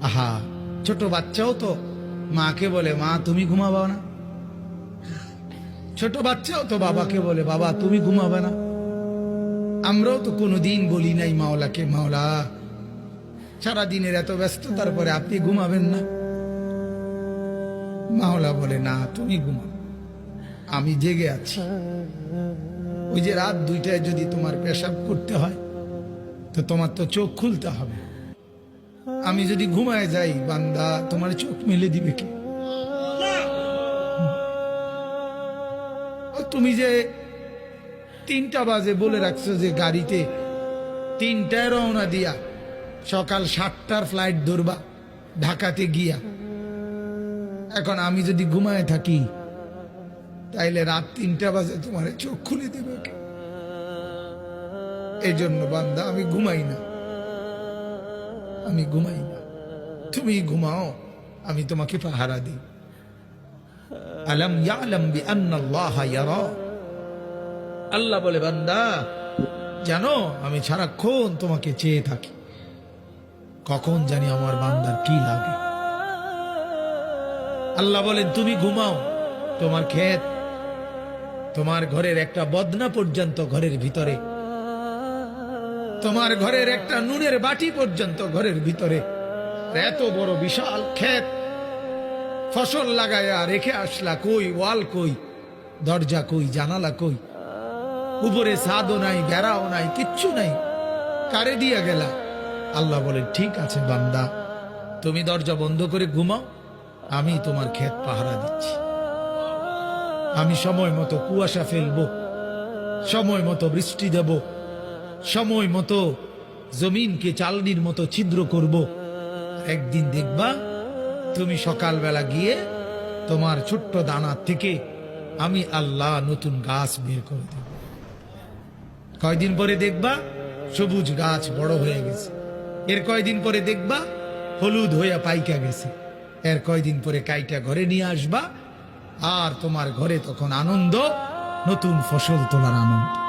আহা, ছোট বাচ্চাও তো মাকে বলে মা তুমি ঘুমাবা না, ছোট বাচ্চাও তো বাবাকে বলে বাবা তুমি ঘুমাবে না। আমরাও তো কোনোদিন বলি নাই মাওলাকে মাওলা সারাদিনের এত ব্যস্ততার পরে আপনি ঘুমাবেন না। মাওলা বলে না তুমি ঘুমাও, আমি জেগে আছি। ওই যে রাত 2টায় যদি তোমার পেশাব করতে হয় তো তোমার তো চোখ খুলতে হবে। আমি যদি ঘুমায় যাই বান্দা তোমার চোখ মেলে দিবে কে? তুমি যে 3টা বাজে বলে রাখছো যে গাড়িতে 3টায় রওনা দিয়া সকাল 7টার ফ্লাইট ধরবা ঢাকাতে গিয়া, এখন আমি যদি ঘুমায় থাকি তাইলে রাত 3টা বাজে তোমার চোখ খুলে দেবে কে? এই জন্য বান্দা আমি ঘুমাই না, আমি ঘুমাই না, তুমি ঘুমাও, আমি তোমাকে পাহারা দিই। আলাম ইয়ালাম বিআন্নাল্লাহা ইয়ারা, আল্লাহ বলে বান্দা জানো আমি সারাক্ষণ তোমাকে চেয়ে থাকি, কখন জানি আমার বান্দার কি লাগে। আল্লাহ বলেন তুমি ঘুমাও, তোমার ক্ষেত তোমার ঘরের একটা বদনা পর্যন্ত ঘরের ভিতরে, তোমার ঘরের একটা নুনের বাটি পর্যন্ত ঘরের ভিতরে, এত বড় বিশাল ক্ষেত ফসল লাগায়া রেখে আসলা, কই ওয়াল কই, দরজা কই, জানালা কই, উপরে ছাদও নাই, বেড়াও নাই, কিচ্ছু নাই, কারে দিয়া গেলা? আল্লাহ বলে ঠিক আছে বান্দা তুমি দরজা বন্ধ করে ঘুমাও, আমি তোমার ক্ষেত পাহারা দিচ্ছি। আমি সময় মতো কুয়াশা ফেলবো, সময় মতো বৃষ্টি দেব, সময় মতো জমিনকে চালনির মতো ছিদ্র করব। একদিন দেখবা তুমি সকালবেলা গিয়ে তোমার ছোট্ট দানা থেকে আমি আল্লাহ নতুন গাছ বের করে দেব। কয়দিন পরে দেখবা সবুজ গাছ বড় হয়ে গেছে, এর কয়দিন পরে দেখবা হলুদ হইয়া পাইকা গেছে, এর কয়দিন পরে কাইটা ঘরে নিয়ে আসবা, আর তোমার ঘরে তখন আনন্দ, নতুন ফসল তোলার আনন্দ।